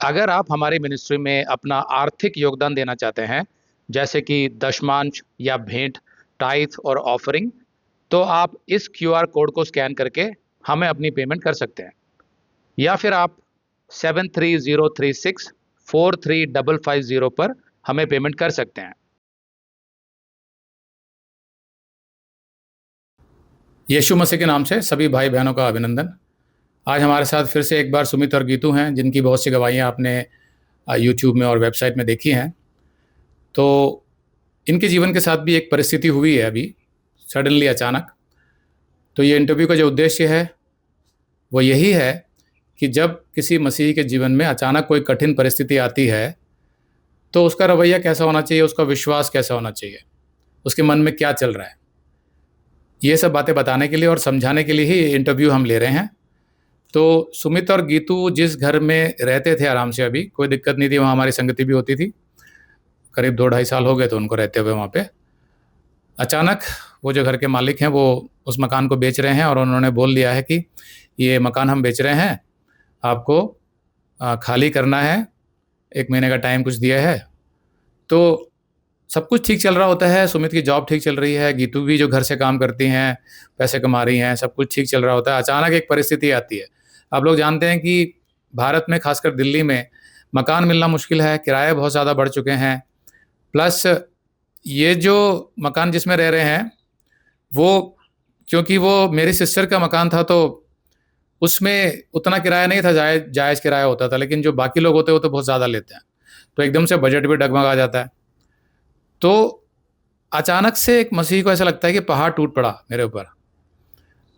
अगर आप हमारी मिनिस्ट्री में अपना आर्थिक योगदान देना चाहते हैं, जैसे कि दशमांश या भेंट, टाइथ और ऑफरिंग, तो आप इस क्यूआर कोड को स्कैन करके हमें अपनी पेमेंट कर सकते हैं। या फिर आप 7303643550 पर हमें पेमेंट कर सकते हैं। यीशु मसीह के नाम से सभी भाई बहनों का अभिनंदन। आज हमारे साथ फिर से एक बार सुमित और गीतू हैं, जिनकी बहुत सी गवाहियाँ आपने यूट्यूब में और वेबसाइट में देखी हैं। तो इनके जीवन के साथ भी एक परिस्थिति हुई है अभी सडनली, अचानक। तो ये इंटरव्यू का जो उद्देश्य है वो यही है कि जब किसी मसीही के जीवन में अचानक कोई कठिन परिस्थिति आती है तो उसका रवैया कैसा होना चाहिए, उसका विश्वास कैसा होना चाहिए, उसके मन में क्या चल रहा है, ये सब बातें बताने के लिए और समझाने के लिए ही इंटरव्यू हम ले रहे हैं। तो सुमित और गीतू जिस घर में रहते थे आराम से, अभी कोई दिक्कत नहीं थी, वहाँ हमारी संगति भी होती थी, करीब 2-2.5 साल हो गए थे उनको रहते हुए वहाँ पे। अचानक वो जो घर के मालिक हैं वो उस मकान को बेच रहे हैं और उन्होंने बोल दिया है कि ये मकान हम बेच रहे हैं, आपको खाली करना है, 1 महीने का टाइम कुछ दिया है। तो सब कुछ ठीक चल रहा होता है, सुमित की जॉब ठीक चल रही है, गीतू भी जो घर से काम करती हैं पैसे कमा रही हैं, सब कुछ ठीक चल रहा होता है। अचानक एक परिस्थिति आती है। आप लोग जानते हैं कि भारत में, खासकर दिल्ली में, मकान मिलना मुश्किल है, किराए बहुत ज़्यादा बढ़ चुके हैं। प्लस ये जो मकान जिसमें रह रहे हैं वो, क्योंकि वो मेरी सिस्टर का मकान था तो उसमें उतना किराया नहीं था, जायज़ किराया होता था, लेकिन जो बाकी लोग होते हैं वो तो बहुत ज़्यादा लेते हैं, तो एकदम से बजट भी डगमगा जाता है। तो अचानक से एक मसीही को ऐसा लगता है कि पहाड़ टूट पड़ा मेरे ऊपर।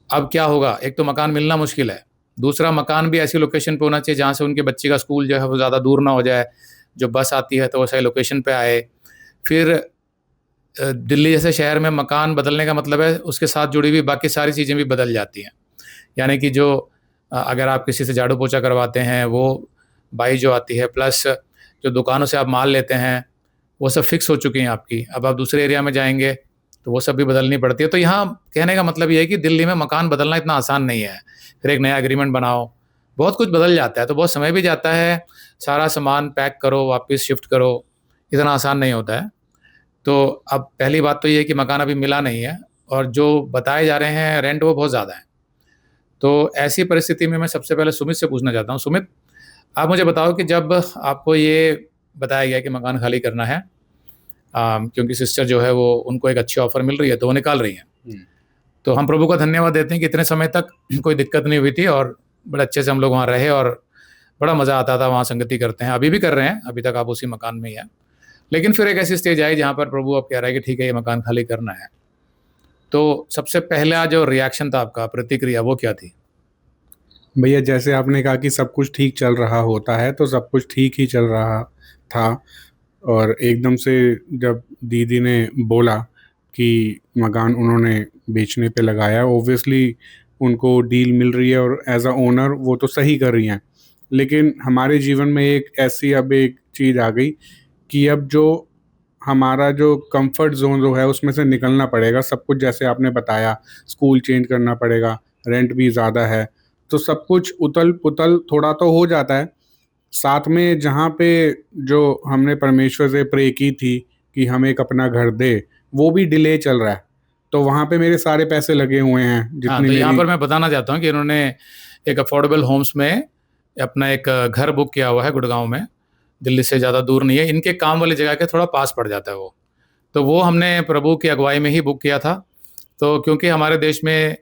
अब क्या होगा? एक तो मकान मिलना मुश्किल है, दूसरा मकान भी ऐसी लोकेशन पे होना चाहिए जहाँ से उनके बच्चे का स्कूल जो है वो ज़्यादा दूर ना हो जाए, जो बस आती है तो वो सही लोकेशन पे आए। फिर दिल्ली जैसे शहर में मकान बदलने का मतलब है उसके साथ जुड़ी हुई बाकी सारी चीज़ें भी बदल जाती हैं। यानी कि जो अगर आप किसी से झाड़ू पोछा करवाते हैं वो बाई जो आती है, प्लस जो दुकानों से आप माल लेते हैं वो सब फिक्स हो चुकी हैं आपकी। अब आप दूसरे एरिया में जाएंगे तो वो सब भी बदलनी पड़ती है। तो यहाँ कहने का मतलब ये है कि दिल्ली में मकान बदलना इतना आसान नहीं है। फिर एक नया एग्रीमेंट बनाओ, बहुत कुछ बदल जाता है, तो बहुत समय भी जाता है। सारा सामान पैक करो, वापस शिफ्ट करो, इतना आसान नहीं होता है। तो अब पहली बात तो ये है कि मकान अभी मिला नहीं है और जो बताए जा रहे हैं रेंट वो बहुत ज़्यादा है। तो ऐसी परिस्थिति में मैं सबसे पहले सुमित से पूछना चाहता हूँ, सुमित आप मुझे बताओ कि जब आपको ये बताया गया कि मकान खाली करना है, क्योंकि सिस्टर जो है वो, उनको एक अच्छी ऑफ़र मिल रही है तो वो निकाल रही हैं। तो हम प्रभु का धन्यवाद देते हैं कि इतने समय तक कोई दिक्कत नहीं हुई थी और बड़े अच्छे से हम लोग वहाँ रहे और बड़ा मज़ा आता था, वहाँ संगति करते हैं, अभी भी कर रहे हैं, अभी तक आप उसी मकान में ही हैं। लेकिन फिर एक ऐसी स्टेज आई जहाँ पर प्रभु अब कह रहा है कि ठीक है, ये मकान खाली करना है। तो सबसे पहला जो रिएक्शन था आपका, प्रतिक्रिया, वो क्या थी? भैया, जैसे आपने कहा कि सब कुछ ठीक चल रहा होता है, तो सब कुछ ठीक ही चल रहा था। और एकदम से जब दीदी ने बोला कि मकान उन्होंने बेचने पे लगाया, ओब्वियसली उनको डील मिल रही है और एज अ ओनर वो तो सही कर रही हैं। लेकिन हमारे जीवन में एक ऐसी अब एक चीज़ आ गई कि अब जो हमारा जो कंफर्ट जोन जो है उसमें से निकलना पड़ेगा। सब कुछ जैसे आपने बताया, स्कूल चेंज करना पड़ेगा, रेंट भी ज़्यादा है, तो सब कुछ उथल-पुथल थोड़ा तो हो जाता है। साथ में जहाँ पे जो हमने परमेश्वर से प्रे की थी कि हमें एक अपना घर दे, वो भी डिले चल रहा है। तो वहाँ पे मेरे सारे पैसे लगे हुए हैं, हाँ, जितनी तो यहाँ मेरी। पर मैं बताना चाहता हूँ कि इन्होंने एक अफोर्डेबल होम्स में अपना एक घर बुक किया हुआ है गुड़गांव में, दिल्ली से ज़्यादा दूर नहीं है, इनके काम वाली जगह के थोड़ा पास पड़ जाता है वो। तो वो हमने प्रभु की अगुवाई में ही बुक किया था। तो क्योंकि हमारे देश में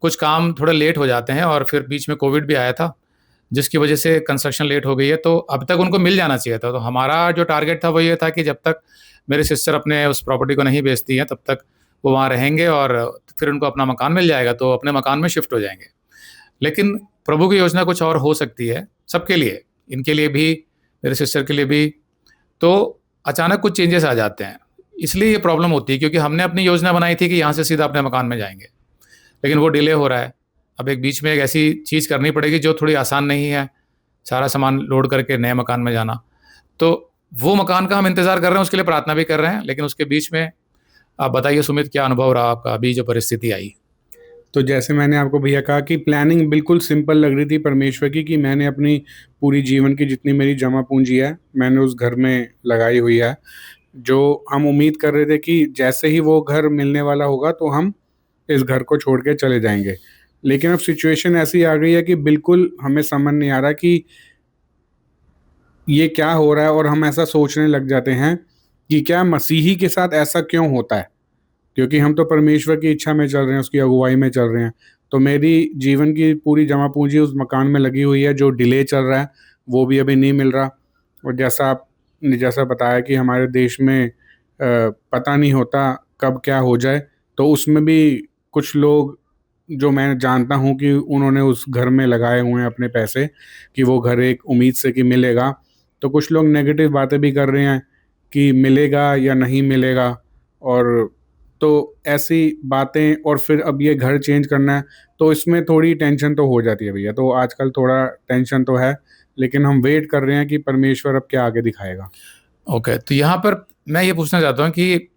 कुछ काम थोड़े लेट हो जाते हैं और फिर बीच में कोविड भी आया था, जिसकी वजह से कंस्ट्रक्शन लेट हो गई है, तो अब तक उनको मिल जाना चाहिए था। तो हमारा जो टारगेट था वो ये था कि जब तक मेरी सिस्टर अपने उस प्रॉपर्टी को नहीं बेचती हैं तब तक वो वहाँ रहेंगे और फिर उनको अपना मकान मिल जाएगा तो अपने मकान में शिफ्ट हो जाएंगे। लेकिन प्रभु की योजना कुछ और हो सकती है सबके लिए, इनके लिए भी, मेरे सिस्टर के लिए भी। तो अचानक कुछ चेंजेस आ जाते हैं, इसलिए ये प्रॉब्लम होती है, क्योंकि हमने अपनी योजना बनाई थी कि यहाँ से सीधा अपने मकान में जाएंगे, लेकिन वो डिले हो रहा है। अब एक बीच में एक ऐसी चीज़ करनी पड़ेगी जो थोड़ी आसान नहीं है, सारा सामान लोड करके नए मकान में जाना। तो वो मकान का हम इंतज़ार कर रहे हैं, उसके लिए प्रार्थना भी कर रहे हैं, लेकिन उसके बीच में आप बताइए सुमित, क्या अनुभव रहा आपका अभी जो परिस्थिति आई? तो जैसे मैंने आपको भैया कहा कि प्लानिंग बिल्कुल सिंपल लग रही थी परमेश्वर की, कि मैंने अपनी पूरी जीवन की जितनी मेरी जमा पूंजी है मैंने उस घर में लगाई हुई है, जो हम उम्मीद कर रहे थे कि जैसे ही वो घर मिलने वाला होगा तो हम इस घर को छोड़ के चले जाएंगे। लेकिन अब सिचुएशन ऐसी आ गई है कि बिल्कुल हमें समझ नहीं आ रहा कि ये क्या हो रहा है, और हम ऐसा सोचने लग जाते हैं कि क्या मसीही के साथ ऐसा क्यों होता है, क्योंकि हम तो परमेश्वर की इच्छा में चल रहे हैं, उसकी अगुवाई में चल रहे हैं। तो मेरी जीवन की पूरी जमा पूंजी उस मकान में लगी हुई है, जो डिले चल रहा है वो भी अभी नहीं मिल रहा। और जैसा आपने जैसा बताया कि हमारे देश में पता नहीं होता कब क्या हो जाए, तो उसमें भी कुछ लोग जो मैं जानता हूँ कि उन्होंने उस घर में लगाए हुए हैं अपने पैसे, कि वो घर एक उम्मीद से कि मिलेगा। तो कुछ लोग नेगेटिव बातें भी कर रहे हैं कि मिलेगा या नहीं मिलेगा, और तो ऐसी बातें, और फिर अब ये घर चेंज करना है, तो इसमें थोड़ी टेंशन तो हो जाती है भैया। तो आजकल थोड़ा टेंशन तो है, लेकिन हम वेट कर रहे हैं कि परमेश्वर अब क्या आगे दिखाएगा। ओके, तो यहाँ पर मैं ये पूछना चाहता हूँ कि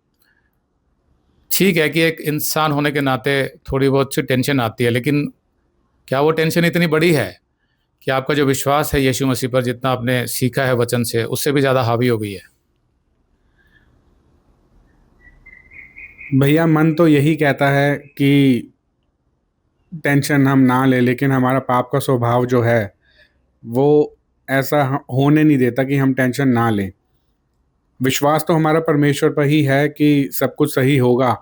ठीक है कि एक इंसान होने के नाते थोड़ी बहुत सी टेंशन आती है, लेकिन क्या वो टेंशन इतनी बड़ी है कि आपका जो विश्वास है यीशु मसीह पर, जितना आपने सीखा है वचन से, उससे भी ज़्यादा हावी हो गई है? भैया मन तो यही कहता है कि टेंशन हम ना लें, लेकिन हमारा पाप का स्वभाव जो है वो ऐसा होने नहीं देता कि हम टेंशन ना लें। विश्वास तो हमारा परमेश्वर पर ही है कि सब कुछ सही होगा,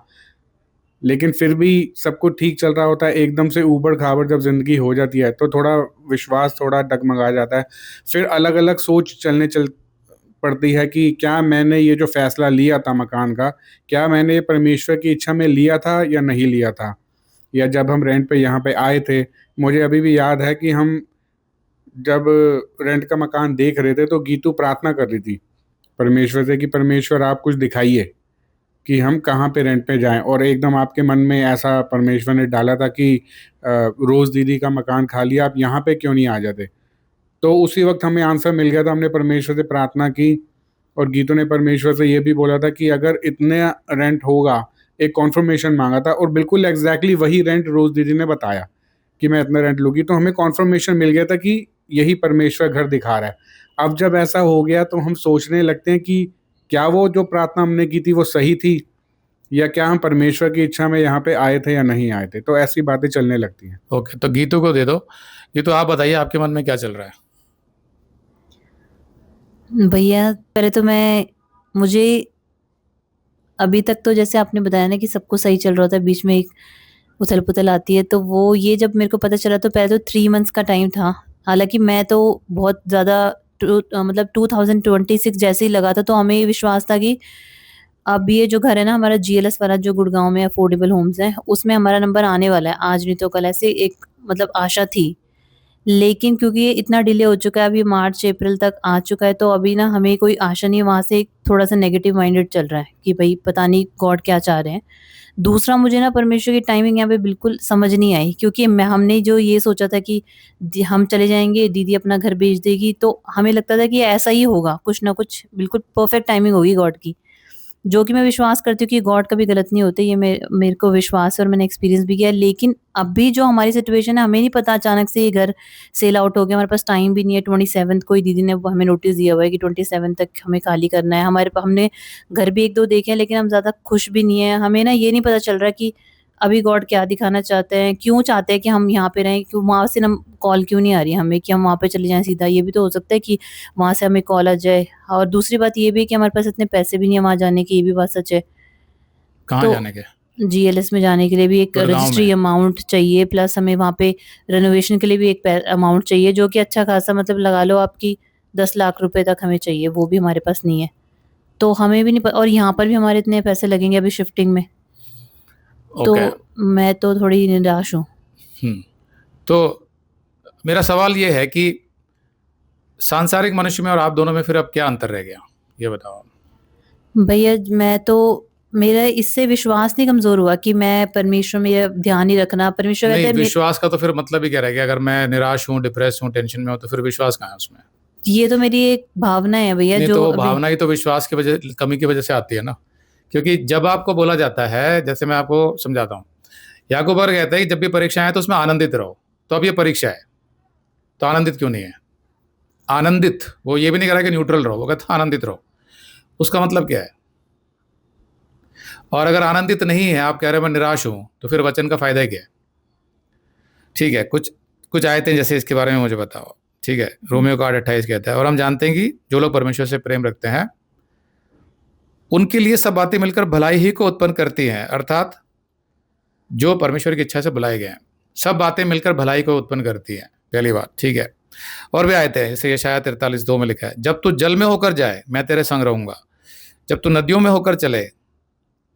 लेकिन फिर भी सब कुछ ठीक चल रहा होता है, एकदम से ऊबड़-खाबड़ जब ज़िंदगी हो जाती है तो थोड़ा विश्वास थोड़ा डगमगा जाता है। फिर अलग-अलग सोच चल पड़ती है कि क्या मैंने ये जो फ़ैसला लिया था मकान का, क्या मैंने ये परमेश्वर की इच्छा में लिया था या नहीं लिया था? या जब हम रेंट पे यहाँ पे आए थे, मुझे अभी भी याद है कि हम जब रेंट का मकान देख रहे थे तो गीतू प्रार्थना कर रही थी परमेश्वर से कि परमेश्वर आप कुछ दिखाइए कि हम कहाँ पे रेंट पे जाएँ, और एकदम आपके मन में ऐसा परमेश्वर ने डाला था कि रोज़ दीदी का मकान खाली है, आप यहाँ पे क्यों नहीं आ जाते? तो उसी वक़्त हमें आंसर मिल गया था, हमने परमेश्वर से प्रार्थना की, और गीतू ने परमेश्वर से ये भी बोला था कि अगर इतने रेंट होगा, एक कन्फर्मेशन माँगा था, और बिल्कुल एग्ज़ैक्टली वही रेंट रोज़ दीदी ने बताया कि मैं इतना रेंट लूँगी, तो हमें कन्फर्मेशन मिल गया था कि यही परमेश्वर घर दिखा रहा है। अब जब ऐसा हो गया तो हम सोचने लगते हैं कि क्या वो जो प्रार्थना हमने की थी वो सही थी, या क्या हम परमेश्वर की इच्छा में यहाँ पे आए थे या नहीं आए थे? तो ऐसी बातें चलने लगती हैं। ओके, तो गीतू को दे दो। गीतू, आप बताइए आपके मन में क्या चल रहा है? भैया पहले तो मुझे अभी तक तो जैसे आपने बताया ना कि सब कुछ सही चल रहा होता है, बीच में एक उथल-पुथल आती है, तो वो ये जब मेरे को पता चला तो पहले तो 3 मंथ्स का टाइम था। हालाँकि मैं तो बहुत ज़्यादा मतलब 2026 जैसे ही लगा था तो हमें ये विश्वास था कि अब ये जो घर है ना हमारा जीएलएस वाला, जो गुड़गाँव में अफोर्डेबल होम्स है, उसमें हमारा नंबर आने वाला है, आज नहीं तो कल, ऐसे एक मतलब आशा थी। लेकिन क्योंकि ये इतना डिले हो चुका है, अभी मार्च अप्रैल तक आ चुका है, तो अभी ना हमें कोई आशा नहीं है, वहाँ से थोड़ा-सा नेगेटिव माइंडेड चल रहा है कि भई पता नहीं गॉड क्या चाह रहे हैं। दूसरा, मुझे ना परमेश्वर की टाइमिंग यहाँ पे बिल्कुल समझ नहीं आई, क्योंकि मैं हमने जो ये सोचा था कि हम चले जाएँगे, दीदी अपना घर बेच देगी, तो हमें लगता था कि ऐसा ही होगा, कुछ ना कुछ बिल्कुल परफेक्ट टाइमिंग होगी गॉड की। जो कि मैं विश्वास करती हूँ कि गॉड कभी गलत नहीं होते, ये मेरे को विश्वास है और मैंने एक्सपीरियंस भी किया है। लेकिन अभी जो हमारी सिचुएशन है, हमें नहीं पता, अचानक से ये घर सेल आउट हो गया, हमारे पास टाइम भी नहीं है। 27th को ही दीदी ने हमें नोटिस दिया हुआ है कि 27 तक हमें खाली करना है। हमने घर भी 1-2 देखे हैं, लेकिन हम ज़्यादा खुश भी नहीं है। हमें ना ये नहीं पता चल रहा कि अभी गॉड क्या दिखाना चाहते हैं, क्यों चाहते हैं कि हम यहाँ पे रहें, क्यों वहाँ से ना कॉल क्यों नहीं आ रही है हमें कि हम वहाँ पे चले जाएँ सीधा। ये भी तो हो सकता है कि वहाँ से हमें कॉल आ जाए। और दूसरी बात ये भी है कि हमारे पास इतने पैसे भी नहीं है वहाँ जाने की, ये भी बात सच है। कहाँ तो जाने के? जीएलएस में जाने के लिए भी एक गुड़गाँव रजिस्ट्री में? अमाउंट चाहिए, प्लस हमें वहाँ पे रेनोवेशन के लिए भी एक अमाउंट चाहिए, जो कि अच्छा खासा, मतलब लगा लो आपकी 10 लाख रुपए तक हमें चाहिए, वो भी हमारे पास नहीं है। तो हमें भी नहीं और यहाँ पर भी हमारे इतने पैसे लगेंगे अभी शिफ्टिंग में। तो ओके। मैं तो थोड़ी निराश हूँ। तो मेरा सवाल ये है कि सांसारिक मनुष्य में और आप दोनों में फिर अब क्या अंतर रह गया, ये बताओ? भैया मेरा इससे विश्वास नहीं कमजोर हुआ कि मैं परमेश्वर में ध्यान ही रखना, परमेश्वर कहते नहीं, हैं विश्वास का तो फिर मतलब ही क्या रह गया? अगर मैं निराश हूँ, डिप्रेस हूँ, टेंशन में हूँ, तो फिर विश्वास कहाँ है उसमें? ये तो मेरी एक भावना है भैया, नहीं, जो तो वो अभी भावना ही तो विश्वास की कमी की वजह से आती है ना। क्योंकि जब आपको बोला जाता है, जैसे मैं आपको समझाता हूँ, याकूब और कहता है कि जब भी परीक्षा है तो उसमें आनंदित रहो। तो अब ये परीक्षा है तो आनंदित क्यों नहीं है? आनंदित, वो ये भी नहीं कह रहा कि न्यूट्रल रहो, वो कहता आनंदित रहो। उसका मतलब क्या है? और अगर आनंदित नहीं है, आप कह रहे हैं मैं निराश हूं, तो फिर वचन का फायदा क्या है? ठीक है, कुछ कुछ आयतें जैसे इसके बारे में मुझे बताओ। ठीक है, रोमियो का 8:28 कहता है, और हम जानते हैं कि जो लोग परमेश्वर से प्रेम रखते हैं उनके लिए सब बातें मिलकर भलाई ही को उत्पन्न करती हैं। अर्थात जो परमेश्वर की इच्छा से बुलाए गए हैं, सब बातें मिलकर भलाई को उत्पन्न करती हैं। पहली बात, ठीक है। और भी आयतें हैं, जैसे यशायाह 43:2 में लिखा है, जब तू जल में होकर जाए मैं तेरे संग रहूंगा, जब तू नदियों में होकर चले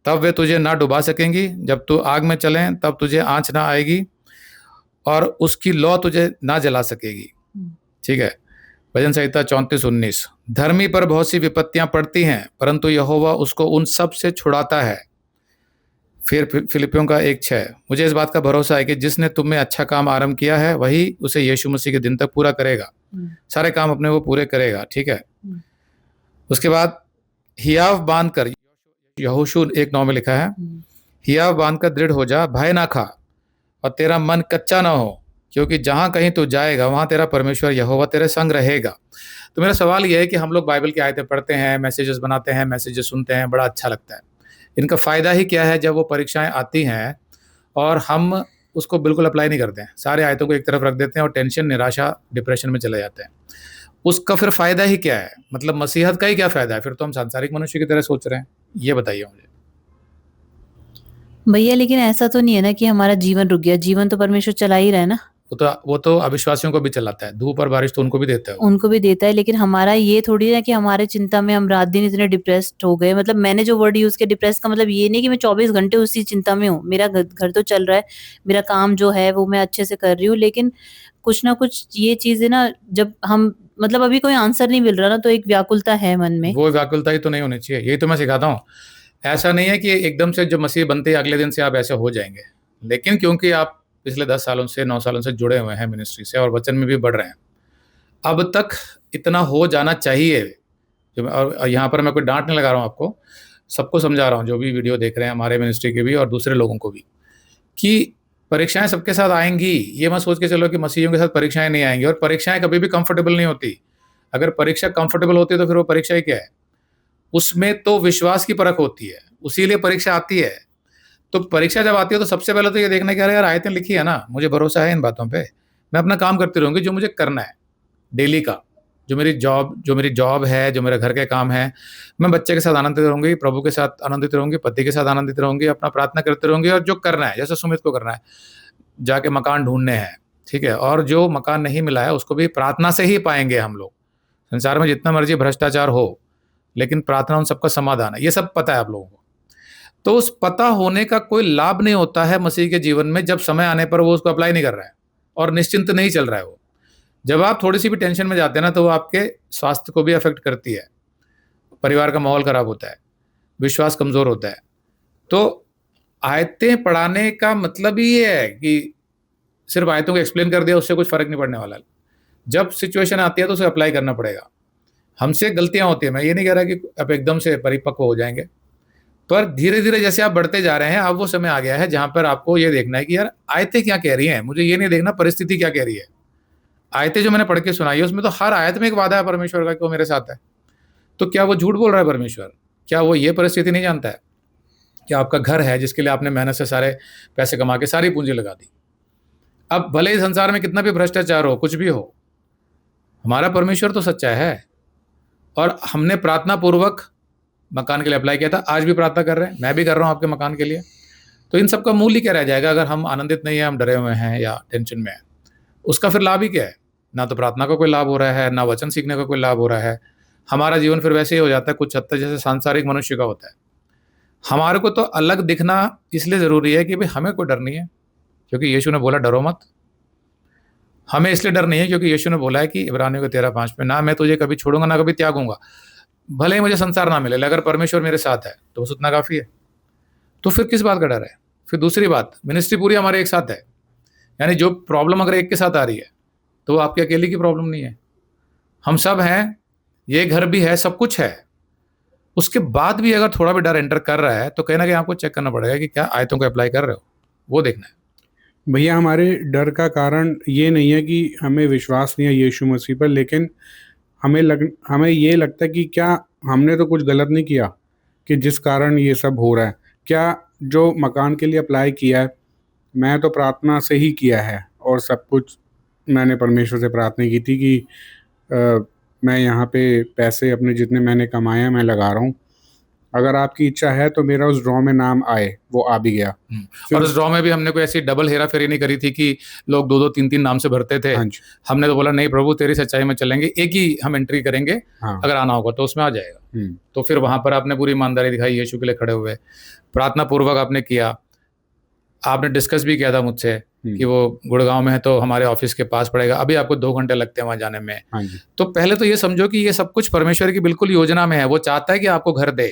तब वे तुझे ना डुबा सकेंगी, जब तू आग में चले तब तुझे आंच ना आएगी और उसकी लौ तुझे ना जला सकेगी। ठीक है, भजन संहिता 34:19, धर्मी पर बहुत सी विपत्तियां पड़ती हैं परंतु यहोवा उसको उन सब से छुड़ाता है। फिर फिलिपियों का 1:6, मुझे इस बात का भरोसा है कि जिसने तुम में अच्छा काम आरंभ किया है वही उसे यीशु मसीह के दिन तक पूरा करेगा। सारे काम अपने वो पूरे करेगा। ठीक है, उसके बाद हियाव बांध कर, यहोशू 1:9 में लिखा है, हियाव बांध कर दृढ़ हो जा, भय ना खा और तेरा मन कच्चा ना हो, क्योंकि जहां कहीं तू जाएगा वहां तेरा परमेश्वर यहोवा तेरे संग रहेगा। तो मेरा सवाल यह है कि हम लोग बाइबल की आयतें पढ़ते हैं, मैसेजेस बनाते हैं, मैसेजेस सुनते हैं, बड़ा अच्छा लगता है। इनका फ़ायदा ही क्या है जब वो परीक्षाएं आती हैं और हम उसको बिल्कुल अप्लाई नहीं करते हैं, सारे आयतों को एक तरफ रख देते हैं और टेंशन, निराशा, डिप्रेशन में चले जाते हैं। उसका फिर फ़ायदा ही क्या है? मतलब मसीहत का ही क्या फ़ायदा है? फिर तो हम सांसारिक मनुष्य की तरह सोच रहे हैं। ये बताइए मुझे। भैया लेकिन ऐसा तो नहीं है ना कि हमारा जीवन रुक गया, जीवन तो परमेश्वर चला ही रहा है ना। वो तो अविश्वासियों को भी चलाता है, धूप और बारिश तो उनको भी देता है। उनको भी देता है, लेकिन हमारा ये थोड़ी ना कि हमारे चिंता में हम रात दिन इतने डिप्रेस्ड हो गए। मतलब मैंने जो वर्ड यूज किया डिप्रेस का मतलब ये नहीं कि मैं 24 घंटे उसी चिंता में हूँ। मेरा घर तो चल रहा है, मेरा काम जो है वो मैं अच्छे से कर रही हूँ, लेकिन कुछ ना कुछ ये चीजें ना, जब हम मतलब अभी कोई आंसर नहीं मिल रहा ना, तो एक व्याकुलता है मन में। वो व्याकुलता ही तो नहीं होनी चाहिए, यही तो मैं सिखाता हूँ। ऐसा नहीं है कि एकदम से जब मसीह बनते ही अगले दिन से आप ऐसे हो जाएंगे, लेकिन क्योंकि आप पिछले 10 सालों से 9 सालों से जुड़े हुए हैं मिनिस्ट्री से और वचन में भी बढ़ रहे हैं, अब तक इतना हो जाना चाहिए। और यहाँ पर मैं कोई डांट नहीं लगा रहा हूँ आपको, सबको समझा रहा हूँ जो भी वीडियो देख रहे हैं, हमारे मिनिस्ट्री के भी और दूसरे लोगों को भी, कि परीक्षाएं सबके साथ आएंगी। ये मत सोच के चलो कि मसीहियों के साथ परीक्षाएं नहीं आएंगी, और परीक्षाएं कभी भी कंफर्टेबल नहीं होती। अगर परीक्षा कंफर्टेबल होती है तो फिर वो परीक्षा ही क्या है? उसमें तो विश्वास की परख होती है, उसीलिए परीक्षा आती है। तो परीक्षा जब आती है तो सबसे पहले तो ये देखना कि अरे यार आयतें लिखी है ना, मुझे भरोसा है इन बातों पे, मैं अपना काम करती रहूंगी जो मुझे करना है डेली का, जो मेरी जॉब है, जो मेरे घर के काम है, मैं बच्चे के साथ आनंदित रहूंगी, प्रभु के साथ आनंदित रहूंगी, पति के साथ आनंदित रहूंगी, अपना प्रार्थना करते रहूंगी। और जो करना है, जैसे सुमित को करना है, जाके मकान ढूंढने हैं, ठीक है, और जो मकान नहीं मिला है उसको भी प्रार्थना से ही पाएंगे हम लोग। संसार में जितना मर्जी भ्रष्टाचार हो, लेकिन प्रार्थना उन सबका समाधान है, ये सब पता है आप लोगों को। तो उस पता होने का कोई लाभ नहीं होता है मसीह के जीवन में जब समय आने पर वो उसको अप्लाई नहीं कर रहा है और निश्चिंत नहीं चल रहा है। वो जब आप थोड़ी सी भी टेंशन में जाते हैं ना, तो वो आपके स्वास्थ्य को भी अफेक्ट करती है, परिवार का माहौल खराब होता है, विश्वास कमजोर होता है। तो आयतें पढ़ाने का मतलब ही ये है कि सिर्फ आयतों को एक्सप्लेन कर दिया उससे कुछ फर्क नहीं पड़ने वाला। जब सिचुएशन आती है तो उसे अप्लाई करना पड़ेगा। हमसे गलतियां होती है, मैं ये नहीं कह रहा कि आप एकदम से परिपक्व हो जाएंगे, पर धीरे धीरे जैसे आप बढ़ते जा रहे हैं, अब वो समय आ गया है जहां पर आपको ये देखना है कि यार आयतें क्या कह रही हैं, मुझे ये नहीं देखना परिस्थिति क्या कह रही है। आयतें जो मैंने पढ़ के सुनाई है उसमें तो हर आयत में एक वादा है परमेश्वर का कि वो मेरे साथ है। तो क्या वो झूठ बोल रहा है परमेश्वर? क्या वो ये परिस्थिति नहीं जानता है कि आपका घर है जिसके लिए आपने मेहनत से सारे पैसे कमा के सारी पूंजी लगा दी? अब भले ही संसार में कितना भी भ्रष्टाचार हो, कुछ भी हो, हमारा परमेश्वर तो सच्चा है। और हमने प्रार्थना पूर्वक मकान के लिए अप्लाई किया था, आज भी प्रार्थना कर रहे हैं, मैं भी कर रहा हूँ आपके मकान के लिए। तो इन सब का मूल्य क्या रह जाएगा अगर हम आनंदित नहीं है, हम डरे हुए हैं या टेंशन में हैं? उसका फिर लाभ ही क्या है? ना तो प्रार्थना का कोई लाभ हो रहा है, ना वचन सीखने का कोई लाभ हो रहा है। हमारा जीवन फिर वैसे ही हो जाता है कुछ हद तक जैसे सांसारिक मनुष्य का होता है। हमारे को तो अलग दिखना इसलिए ज़रूरी है कि भाई हमें कोई डर नहीं है, क्योंकि यीशु ने बोला डरो मत। हमें इसलिए डर नहीं है क्योंकि यीशु ने बोला है कि इब्रानियों के 13:5 में, ना मैं तुझे कभी छोड़ूंगा ना कभी त्यागूंगा, भले ही मुझे संसार ना मिले, अगर परमेश्वर मेरे साथ है तो बस उतना काफ़ी है। तो फिर किस बात का डर है? फिर दूसरी बात, मिनिस्ट्री पूरी हमारे एक साथ है, यानी जो प्रॉब्लम अगर एक के साथ आ रही है तो वो आपके अकेले की प्रॉब्लम नहीं है, हम सब हैं, ये घर भी है, सब कुछ है। उसके बाद भी अगर थोड़ा भी डर एंटर कर रहा है तो कहीं ना कहीं आपको चेक करना पड़ेगा कि क्या आयतों को अप्लाई कर रहे हो। वो देखना है। भैया हमारे डर का कारण ये नहीं है कि हमें विश्वास नहीं है यीशु मसीह पर, लेकिन हमें ये लगता है कि क्या हमने तो कुछ गलत नहीं किया कि जिस कारण ये सब हो रहा है। क्या जो मकान के लिए अप्लाई किया है, मैं तो प्रार्थना से ही किया है और सब कुछ मैंने परमेश्वर से प्रार्थना की थी कि मैं यहाँ पे पैसे अपने जितने मैंने कमाए हैं मैं लगा रहा हूँ, अगर आपकी इच्छा है तो मेरा उस ड्रॉ में नाम आए। वो आ भी गया। और उस ड्रॉ में भी हमने कोई ऐसी डबल हेरा फेरी नहीं करी थी कि लोग 2-2 3-3 नाम से भरते थे। हाँ जी। हमने तो बोला नहीं प्रभु तेरी सच्चाई में चलेंगे, एक ही हम एंट्री करेंगे। हाँ। अगर आना होगा तो उसमें आ जाएगा। तो फिर वहां पर आपने पूरी ईमानदारी दिखाई, यीशु के लिए खड़े हुए, प्रार्थना पूर्वक आपने किया। आपने डिस्कस भी किया था मुझसे कि वो गुड़गांव में है तो हमारे ऑफिस के पास पड़ेगा, अभी आपको 2 घंटे लगते हैं वहां जाने में। हाँ जी। तो पहले तो ये समझो कि ये सब कुछ परमेश्वर की बिल्कुल योजना में है। वो चाहता है कि आपको घर दे,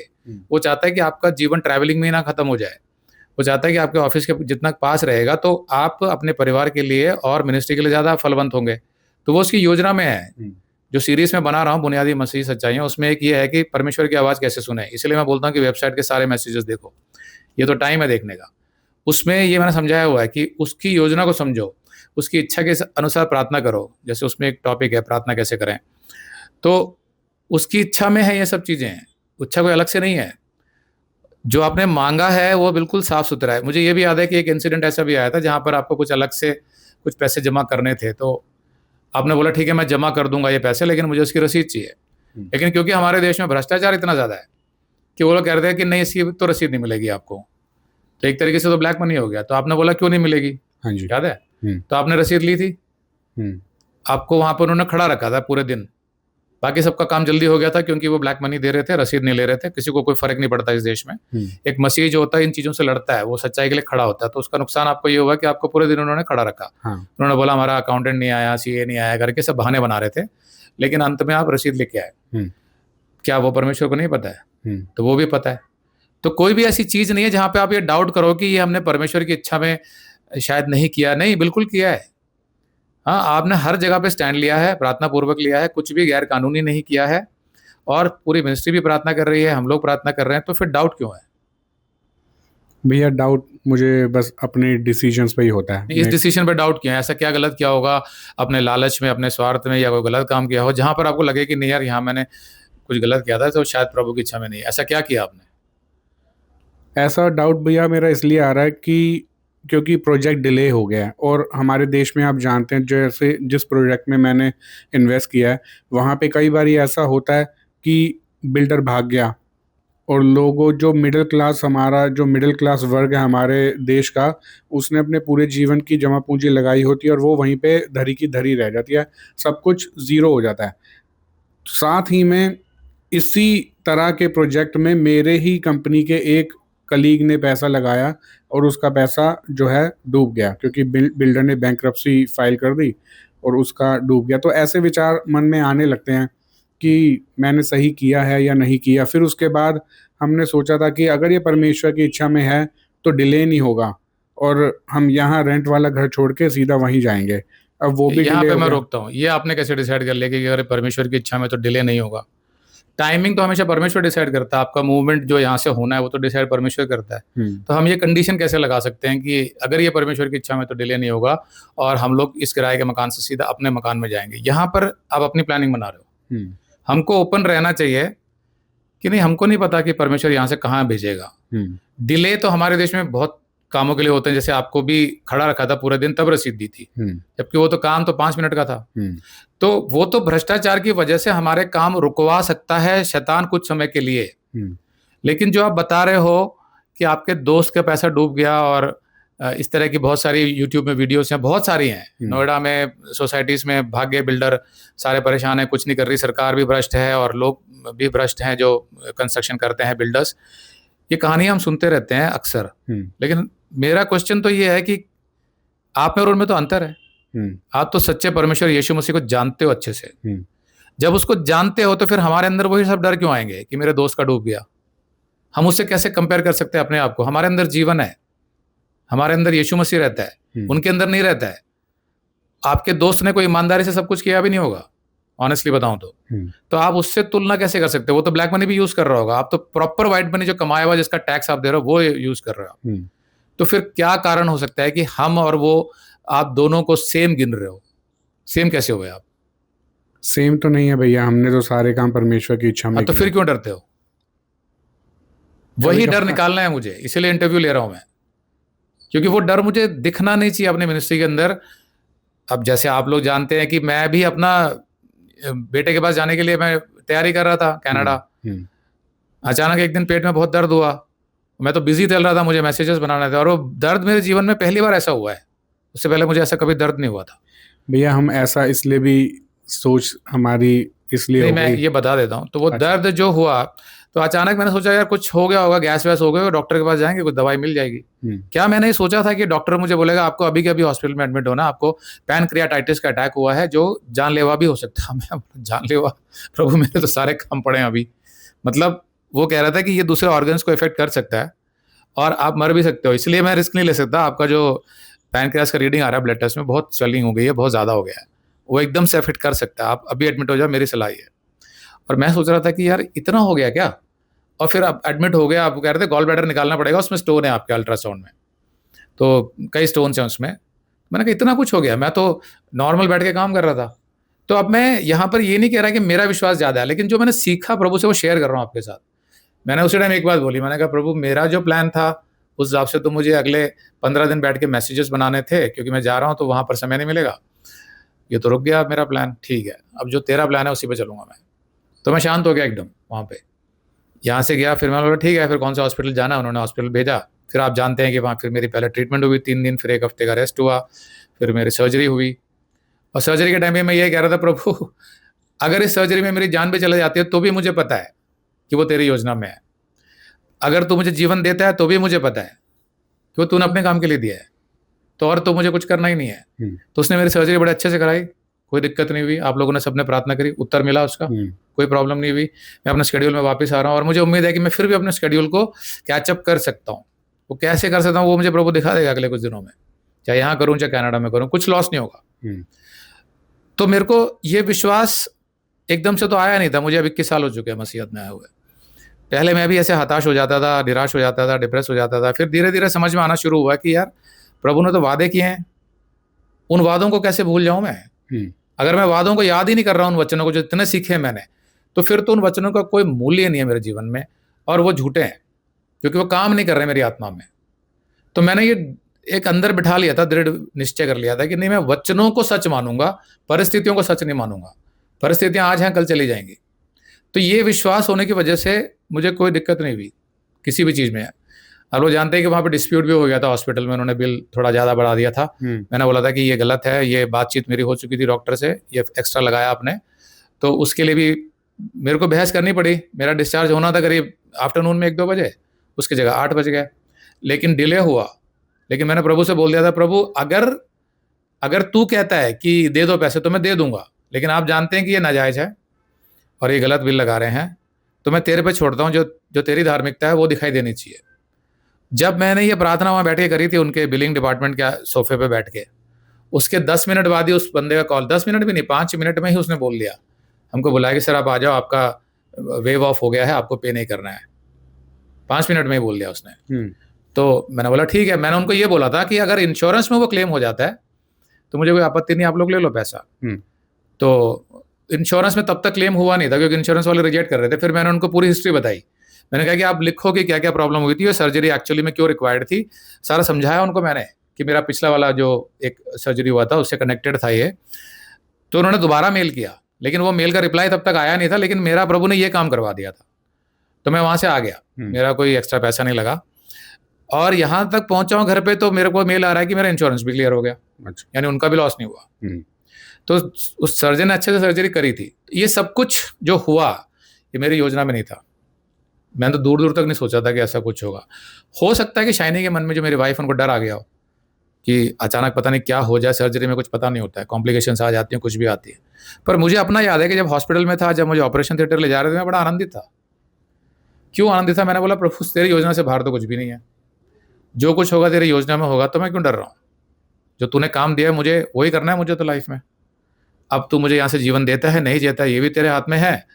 वो चाहता है कि आपका जीवन ट्रैवलिंग में ही ना खत्म हो जाए, वो चाहता है कि आपके ऑफिस के जितना पास रहेगा तो आप अपने परिवार के लिए और मिनिस्ट्री के लिए ज़्यादा फलवंत होंगे। तो वो उसकी योजना में है। जो सीरीज में बना रहा हूँ बुनियादी मसीही सच्चाइयाँ, उसमें एक ये है कि परमेश्वर की आवाज़ कैसे सुने। इसलिए मैं बोलता हूँ कि वेबसाइट के सारे मैसेजेस देखो, ये तो टाइम है देखने का। उसमें ये मैंने समझाया हुआ है कि उसकी योजना को समझो, उसकी इच्छा के अनुसार प्रार्थना करो। जैसे उसमें एक टॉपिक है प्रार्थना कैसे करें, तो उसकी इच्छा में है ये सब चीज़ें हैं, इच्छा कोई अलग से नहीं है। जो आपने मांगा है वो बिल्कुल साफ सुथरा है। मुझे ये भी याद है कि एक इंसिडेंट ऐसा भी आया था जहाँ पर आपको कुछ अलग से कुछ पैसे जमा करने थे, तो आपने बोला ठीक है मैं जमा कर दूंगा ये पैसे, लेकिन मुझे उसकी रसीद चाहिए। लेकिन क्योंकि हमारे देश में भ्रष्टाचार इतना ज़्यादा है कि वो लोग कहते हैं कि नहीं इसकी तो रसीद नहीं मिलेगी आपको, तो एक तरीके से तो ब्लैक मनी हो गया। तो आपने बोला क्यों नहीं मिलेगी, हाँ जी। याद है? तो आपने रसीद ली थी, आपको वहां पर उन्होंने खड़ा रखा था पूरे दिन। बाकी सबका काम जल्दी हो गया था क्योंकि वो ब्लैक मनी दे रहे थे, रसीद नहीं ले रहे थे। किसी को कोई फर्क नहीं पड़ता इस देश में। एक मसीही जो होता है इन चीजों से लड़ता है, वो सच्चाई के लिए खड़ा होता है। तो उसका नुकसान आपको ये होगा कि आपको पूरे दिन उन्होंने खड़ा रखा। उन्होंने बोला हमारा अकाउंटेंट नहीं आया, सीए नहीं आया करके सब बहाने बना रहे थे, लेकिन अंत में आप रसीद लेके आए। क्या वो परमेश्वर को नहीं पता है? तो वो भी पता है। तो कोई भी ऐसी चीज नहीं है जहां पे आप ये डाउट करो कि ये हमने परमेश्वर की इच्छा में शायद नहीं किया। नहीं, बिल्कुल किया है। हाँ, आपने हर जगह पे स्टैंड लिया है, प्रार्थना पूर्वक लिया है, कुछ भी गैर कानूनी नहीं किया है, और पूरी मिनिस्ट्री भी प्रार्थना कर रही है, हम लोग प्रार्थना कर रहे हैं। तो फिर डाउट क्यों है? भैया डाउट मुझे बस अपने डिसीजंस पे ही होता है। इस डिसीजन पे डाउट क्यों है? ऐसा क्या गलत किया होगा अपने लालच में, अपने स्वार्थ में, या कोई गलत काम किया हो जहां पर आपको लगे कि नहीं यार यहाँ मैंने कुछ गलत किया था, तो शायद प्रभु की इच्छा में नहीं है? ऐसा क्या किया आपने? ऐसा डाउट भैया मेरा इसलिए आ रहा है कि क्योंकि प्रोजेक्ट डिले हो गया है, और हमारे देश में आप जानते हैं जैसे जिस प्रोजेक्ट में मैंने इन्वेस्ट किया है वहाँ पे कई बार ऐसा होता है कि बिल्डर भाग गया, और लोगों जो मिडिल क्लास वर्ग है हमारे देश का, उसने अपने पूरे जीवन की जमा पूंजी लगाई होती है और वो वहीं पे धरी की धरी रह जाती है, सब कुछ ज़ीरो हो जाता है। साथ ही में इसी तरह के प्रोजेक्ट में मेरे ही कंपनी के एक कलीग ने पैसा लगाया और उसका पैसा जो है डूब गया, क्योंकि बिल्डर ने बैंक्रप्सी फाइल कर दी और उसका डूब गया। तो ऐसे विचार मन में आने लगते हैं कि मैंने सही किया है या नहीं किया। फिर उसके बाद हमने सोचा था कि अगर ये परमेश्वर की इच्छा में है तो डिले नहीं होगा, और हम यहाँ रेंट वाला घर छोड़ के सीधा वहीं जाएंगे। अब वो भी यहाँ डिले पे हो मैं गया। रोकता हूँ। ये आपने कैसे डिसाइड कर लिया कि अगर परमेश्वर की इच्छा में तो डिले नहीं होगा? टाइमिंग तो हमेशा परमेश्वर डिसाइड करता है। आपका मूवमेंट जो यहाँ से होना है वो तो डिसाइड परमेश्वर करता है। तो हम ये कंडीशन कैसे लगा सकते हैं कि अगर ये परमेश्वर की इच्छा में तो डिले नहीं होगा और हम लोग इस किराए के मकान से सीधा अपने मकान में जाएंगे? यहाँ पर आप अपनी प्लानिंग बना रहे हो। हमको ओपन रहना चाहिए कि नहीं, हमको नहीं पता कि परमेश्वर यहाँ से कहाँ भेजेगा। डिले तो हमारे देश में बहुत कामों के लिए होते हैं, जैसे आपको भी खड़ा रखा था पूरे दिन तब रसीद दी थी, जबकि वो तो काम तो 5 मिनट का था। तो वो तो भ्रष्टाचार की वजह से हमारे काम रुकवा सकता है शैतान कुछ समय के लिए। लेकिन जो आप बता रहे हो कि आपके दोस्त का पैसा डूब गया, और इस तरह की बहुत सारी यूट्यूब में वीडियोस हैं, बहुत सारी हैं। नोएडा में सोसाइटीज में भाग गए बिल्डर, सारे परेशान हैं, कुछ नहीं कर रही सरकार, भी भ्रष्ट है और लोग भी भ्रष्ट हैं जो कंस्ट्रक्शन करते हैं, बिल्डर्स। ये कहानी हम सुनते रहते हैं अक्सर। लेकिन मेरा क्वेश्चन तो ये है कि आप में और उनमें तो अंतर है। आप तो सच्चे परमेश्वर यीशु मसीह को जानते हो अच्छे से। जब उसको जानते हो तो फिर हमारे अंदर वही सब डर क्यों आएंगे कि मेरे दोस्त का डूब गया? हम उससे कैसे कंपेयर कर सकते हैं अपने आप को? हमारे अंदर जीवन है, हमारे अंदर यीशु मसीह रहता है, उनके अंदर नहीं रहता है। आपके दोस्त ने कोई ईमानदारी से सब कुछ किया भी नहीं होगा, ऑनेस्टली बताऊं तो आप उससे तुलना कैसे कर सकते हो? वो तो ब्लैक मनी भी यूज कर रहा होगा, आप तो प्रॉपर व्हाइट मनी जो कमाया हुआ जिसका टैक्स आप दे रहे हो वो यूज कर रहे हो। तो फिर क्या कारण हो सकता है कि हम और वो आप दोनों को सेम गिन रहे हो? सेम कैसे हो गए आप? सेम तो नहीं है भैया, हमने तो सारे काम परमेश्वर की इच्छा में तो किए। फिर क्यों डरते हो? कभी वही डर कभार निकालना है मुझे, इसीलिए इंटरव्यू ले रहा हूं मैं, क्योंकि वो डर मुझे दिखना नहीं चाहिए अपने मिनिस्ट्री के अंदर। अब जैसे आप लोग जानते हैं कि मैं भी अपना बेटे के पास जाने के लिए मैं तैयारी कर रहा था कनाडा। हम्म, अचानक एक दिन पेट में बहुत दर्द हुआ, मैं तो बिजी चल रहा था, मुझे मैसेजेस बनाने थे, और वो दर्द मेरे जीवन में पहली बार ऐसा हुआ है, उससे पहले मुझे ऐसा कभी दर्द नहीं हुआ था। भैया हम ऐसा इसलिए भी सोच हमारी इसलिए नहीं, हो मैं गई। ये बता देता हूँ, तो वो अच्छा। दर्द जो हुआ, तो अचानक मैंने सोचा यार कुछ हो गया होगा, गैस वैस हो गई, डॉक्टर के पास जाएंगे, कुछ दवाई मिल जाएगी। क्या मैंने सोचा था कि डॉक्टर मुझे बोलेगा आपको अभी के अभी हॉस्पिटल में एडमिट होना, आपको पैनक्रियाटाइटिस का अटैक हुआ है जो जानलेवा भी हो सकता है। मैं जानलेवा, प्रभु मेरे तो सारे काम पड़े हैं अभी। मतलब वो कह रहा था कि ये दूसरे ऑर्गन्स को इफेक्ट कर सकता है और आप मर भी सकते हो, इसलिए मैं रिस्क नहीं ले सकता। आपका जो पैनक्रियास का रीडिंग आ रहा है ब्लड टेस्ट में, बहुत स्वेलिंग हो गई है, बहुत ज़्यादा हो गया है, वो एकदम से इफेक्ट कर सकता है, आप अभी एडमिट हो जाओ, मेरी सलाह है। और मैं सोच रहा था कि यार इतना हो गया क्या? और फिर आप एडमिट हो गए, आप कह रहे थे गॉल ब्लैडर निकालना पड़ेगा, उसमें स्टोन है आपके अल्ट्रासाउंड में, तो कई स्टोन्स हैं उसमें। मैंने कहा इतना कुछ हो गया, मैं तो नॉर्मल बैठ के काम कर रहा था। तो अब मैं यहाँ पर ये नहीं कह रहा कि मेरा विश्वास ज़्यादा है, लेकिन जो मैंने सीखा प्रभु से वो शेयर कर रहा हूँ आपके साथ। मैंने उसी टाइम एक बात बोली, मैंने कहा प्रभु मेरा जो प्लान था उस हिसाब से तो मुझे अगले 15 दिन बैठ के मैसेजेस बनाने थे, क्योंकि मैं जा रहा हूँ तो वहाँ पर समय नहीं मिलेगा। ये तो रुक गया मेरा प्लान, ठीक है, अब जो तेरा प्लान है उसी पे चलूंगा मैं। तो मैं शांत हो गया एकदम वहाँ पे। यहाँ से गया, फिर मैंने बोला ठीक है, फिर कौन सा हॉस्पिटल जाना है, उन्होंने हॉस्पिटल भेजा। फिर आप जानते हैं कि वहाँ फिर मेरी पहले ट्रीटमेंट हुई 3 दिन, फिर 1 हफ्ते का रेस्ट हुआ, फिर मेरी सर्जरी हुई। और सर्जरी के टाइम पे मैं ये कह रहा था प्रभु अगर इस सर्जरी में मेरी जान भी चले जाती है तो भी मुझे पता है कि वो तेरी योजना में है। अगर तू मुझे जीवन देता है तो भी मुझे पता है कि वो तूने अपने काम के लिए दिया है, तो और तो मुझे कुछ करना ही नहीं है। तो उसने मेरी सर्जरी बड़े अच्छे से कराई, कोई दिक्कत नहीं हुई, आप लोगों ने सबने प्रार्थना करी, उत्तर मिला उसका, कोई प्रॉब्लम नहीं हुई। मैं अपने शेड्यूल में वापस आ रहा हूँ और मुझे उम्मीद है कि मैं फिर भी अपने शेड्यूल को कैचअप कर सकता हूँ। वो कैसे कर सकता हूँ वो मुझे प्रभु दिखा देगा अगले कुछ दिनों में, चाहे यहाँ करूँ चाहे कनाडा में करूँ, कुछ लॉस नहीं होगा। तो मेरे को ये विश्वास एकदम से तो आया नहीं था, मुझे अब 21 साल हो चुके हैं मसीहत में आए हुए। पहले मैं भी ऐसे हताश हो जाता था, निराश हो जाता था, डिप्रेस हो जाता था। फिर धीरे धीरे समझ में आना शुरू हुआ कि यार प्रभु ने तो वादे किए हैं, उन वादों को कैसे भूल जाऊं मैं? अगर मैं वादों को याद ही नहीं कर रहा हूं, उन वचनों को जो इतने सीखे मैंने, तो फिर तो उन वचनों का कोई मूल्य नहीं है मेरे जीवन में, और वो झूठे हैं क्योंकि वो काम नहीं कर रहे मेरी आत्मा में। तो मैंने ये एक अंदर बिठा लिया था, दृढ़ निश्चय कर लिया था कि नहीं, मैं वचनों को सच मानूंगा, परिस्थितियों को सच नहीं मानूंगा। परिस्थितियां आज हैं कल चली जाएंगी। तो ये विश्वास होने की वजह से मुझे कोई दिक्कत नहीं हुई किसी भी चीज़ में। अब लोग जानते हैं कि वहाँ पे डिस्प्यूट भी हो गया था हॉस्पिटल में, उन्होंने बिल थोड़ा ज़्यादा बढ़ा दिया था। मैंने बोला था कि ये गलत है, ये बातचीत मेरी हो चुकी थी डॉक्टर से, ये एक्स्ट्रा लगाया आपने, तो उसके लिए भी मेरे को बहस करनी पड़ी। मेरा डिस्चार्ज होना था करीब आफ्टरनून में 1-2 बजे, उसकी जगह 8 बज गए, लेकिन डिले हुआ। लेकिन मैंने प्रभु से बोल दिया था, प्रभु अगर तू कहता है कि दे दो पैसे तो मैं दे दूंगा, लेकिन आप जानते हैं कि ये नाजायज़ है और ये गलत बिल लगा रहे हैं, तो मैं तेरे पे छोड़ता हूँ, जो तेरी धार्मिकता है वो दिखाई देनी चाहिए। जब मैंने ये प्रार्थना वहाँ बैठ के करी थी उनके बिलिंग डिपार्टमेंट के सोफे पे बैठ के, उसके 10 मिनट बाद ही उस बंदे का कॉल, 10 मिनट भी नहीं, 5 मिनट में ही उसने बोल दिया, हमको बुलाया कि सर आप आ जाओ, आपका वेव ऑफ हो गया है, आपको पे नहीं करना है। 5 मिनट में ही बोल दिया उसने। तो मैंने बोला ठीक है। मैंने उनको ये बोला था कि अगर इंश्योरेंस में वो क्लेम हो जाता है तो मुझे कोई आपत्ति नहीं, आप लोग ले लो पैसा। तो इंश्योरेंस में तब तक क्लेम हुआ नहीं था क्योंकि इंश्योरेंस वाले रिजेक्ट कर रहे थे। फिर मैंने उनको पूरी हिस्ट्री बताई, मैंने कहा कि आप लिखो कि क्या क्या प्रॉब्लम हुई थी, सर्जरी एक्चुअली में क्यों रिक्वायर्ड थी, सारा समझाया उनको मैंने कि मेरा पिछला वाला जो एक सर्जरी हुआ था उससे कनेक्टेड था ये। तो उन्होंने दोबारा मेल किया, लेकिन वो मेल का रिप्लाई तब तक आया नहीं था, लेकिन मेरा प्रभु ने ये काम करवा दिया था, तो मैं वहाँ से आ गया, मेरा कोई एक्स्ट्रा पैसा नहीं लगा। और यहाँ तक पहुँचा हूँ घर पे तो मेरे को मेल आ रहा है कि मेरा इंश्योरेंस भी क्लियर हो गया, यानी उनका भी लॉस नहीं हुआ। तो उस सर्जन ने अच्छे से सर्जरी करी थी। ये सब कुछ जो हुआ ये मेरी योजना में नहीं था, मैंने तो दूर दूर तक नहीं सोचा था कि ऐसा कुछ होगा। हो सकता है कि शाइनी के मन में, जो मेरी वाइफ, उनको डर आ गया हो कि अचानक पता नहीं क्या हो जाए, सर्जरी में कुछ पता नहीं होता है, कॉम्प्लिकेशंस आ जाती हैं, कुछ भी आती है। पर मुझे अपना याद है कि जब हॉस्पिटल में था, जब मुझे ऑपरेशन थिएटर ले जा रहे थे, मैं बड़ा आनंदित था। क्यों आनंदित था? मैंने बोला प्रभु तेरी योजना से बाहर तो कुछ भी नहीं है, जो कुछ होगा तेरी योजना में होगा, तो मैं क्यों डर रहा हूँ? जो तूने काम दिया है मुझे वही करना है मुझे तो लाइफ में। अब तू मुझे यहाँ से जीवन देता है नहीं देता है ये भी तेरे हाथ में है,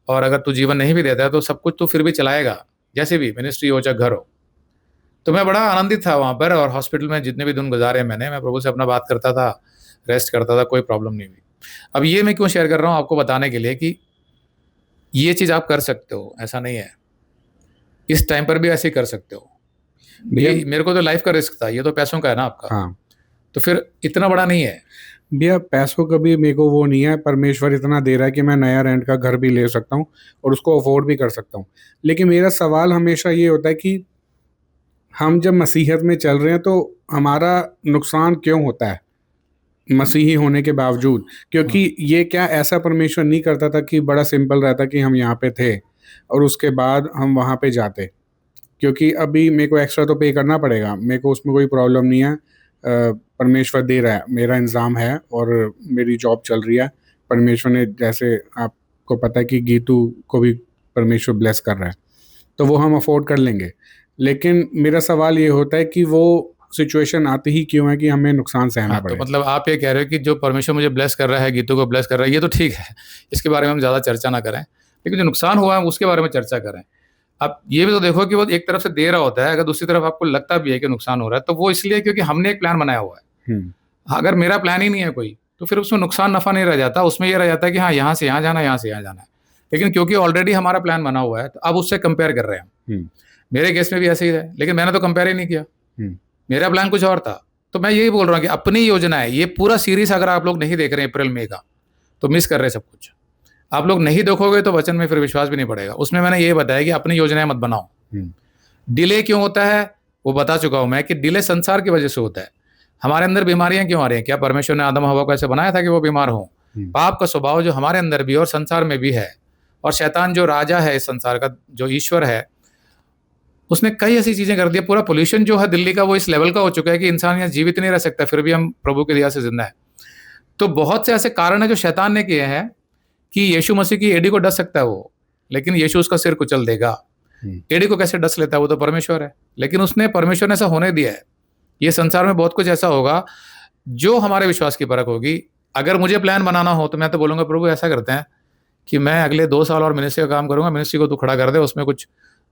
और अगर तू जीवन नहीं भी देता है तो सब कुछ तू फिर भी चलाएगा, जैसे भी मिनिस्ट्री हो चाहे घर हो। तो मैं बड़ा आनंदित था वहाँ पर, और हॉस्पिटल में जितने भी दिन गुजारे मैं प्रभु से अपना बात करता था, रेस्ट करता था, कोई प्रॉब्लम नहीं हुई। अब ये मैं क्यों शेयर कर रहा हूँ आपको बताने के लिए कि ये चीज़ आप कर सकते हो, ऐसा नहीं है। इस टाइम पर भी ऐसे ही कर सकते हो। ये मेरे को तो लाइफ का रिस्क था, ये तो पैसों का है ना आपका। हाँ, तो फिर इतना बड़ा नहीं है भैया पैसों का भी मेरे को वो नहीं है, परमेश्वर इतना दे रहा है कि मैं नया रेंट का घर भी ले सकता हूँ और उसको अफोर्ड भी कर सकता हूँ। लेकिन मेरा सवाल हमेशा ये होता है कि हम जब मसीहत में चल रहे हैं तो हमारा नुकसान क्यों होता है मसीही होने के बावजूद? क्योंकि ये क्या ऐसा परमेश्वर नहीं करता था कि बड़ा सिंपल रहता कि हम यहाँ पे थे और उसके बाद हम वहाँ पे जाते? क्योंकि अभी मेरे को एक्स्ट्रा तो पे करना पड़ेगा, मेरे को उसमें कोई प्रॉब्लम नहीं है। परमेश्वर दे रहा है, मेरा इंतज़ाम है और मेरी जॉब चल रही है। परमेश्वर ने, जैसे आपको पता है कि गीतू को भी परमेश्वर ब्लेस कर रहा है, तो वो हम अफोर्ड कर लेंगे। लेकिन मेरा सवाल ये होता है कि वो सिचुएशन आती ही क्यों है कि हमें नुकसान सहना हाँ, पड़े? तो मतलब आप ये कह रहे हो कि जो परमेश्वर मुझे ब्लेस कर रहा है, गीतों को ब्लेस कर रहा है, ये तो ठीक है, इसके बारे में हम ज़्यादा चर्चा ना करें, लेकिन जो नुकसान हुआ है उसके बारे में चर्चा करें। अब ये भी तो देखो कि वो एक तरफ से दे रहा होता है, अगर दूसरी तरफ आपको लगता भी है कि नुकसान हो रहा है, तो वो इसलिए क्योंकि हमने एक प्लान बनाया हुआ है। अगर मेरा प्लान ही नहीं है कोई, तो फिर उसमें नुकसान नफा नहीं रह जाता, उसमें ये रह जाता है कि हाँ, यहाँ से यहाँ जाना, यहाँ से यहाँ जाना है। लेकिन क्योंकि ऑलरेडी हमारा प्लान बना हुआ है, तो अब उससे कंपेयर कर रहे हैं हम। मेरे केस में भी ऐसे ही है, लेकिन मैंने तो कंपेयर ही नहीं किया, मेरा प्लान कुछ और था। तो मैं यही बोल रहा हूँ कि अपनी योजना है, ये पूरा सीरीज अगर आप लोग नहीं देख रहे हैं अप्रैल मई का, तो मिस कर रहे हैं सब कुछ। आप लोग नहीं देखोगे तो वचन में फिर विश्वास भी नहीं पड़ेगा। उसमें मैंने ये बताया कि अपनी योजनाएं मत बनाओ। डिले क्यों होता है वो बता चुका हूं मैं, कि डिले संसार की वजह से होता है। हमारे अंदर बीमारियां क्यों आ रही हैं? क्या परमेश्वर ने आदम हवा को ऐसे बनाया था कि वो बीमार हो? पाप का स्वभाव जो हमारे अंदर भी और संसार में भी है, और शैतान जो राजा है इस संसार का, जो ईश्वर है, उसने कई ऐसी चीजें कर दी। पूरा पोल्यूशन जो है दिल्ली का वो इस लेवल का हो चुका है कि इंसान यहाँ जीवित नहीं रह सकता, फिर भी हम प्रभु की दया से जिंदा है। तो बहुत से ऐसे कारण है जो शैतान ने किए हैं कि यीशु मसीह की एड़ी को डस सकता है वो, लेकिन यीशु उसका सिर कुचल देगा। एड़ी को कैसे डस लेता है? वो तो परमेश्वर है, लेकिन उसने, परमेश्वर ने ऐसा होने दिया है। ये संसार में बहुत कुछ ऐसा होगा जो हमारे विश्वास की परख होगी। अगर मुझे प्लान बनाना हो तो मैं तो बोलूंगा प्रभु ऐसा करते हैं कि मैं अगले 2 साल और मिनिस्ट्री का काम करूंगा, मिनिस्ट्री को तू खड़ा कर दे, उसमें कुछ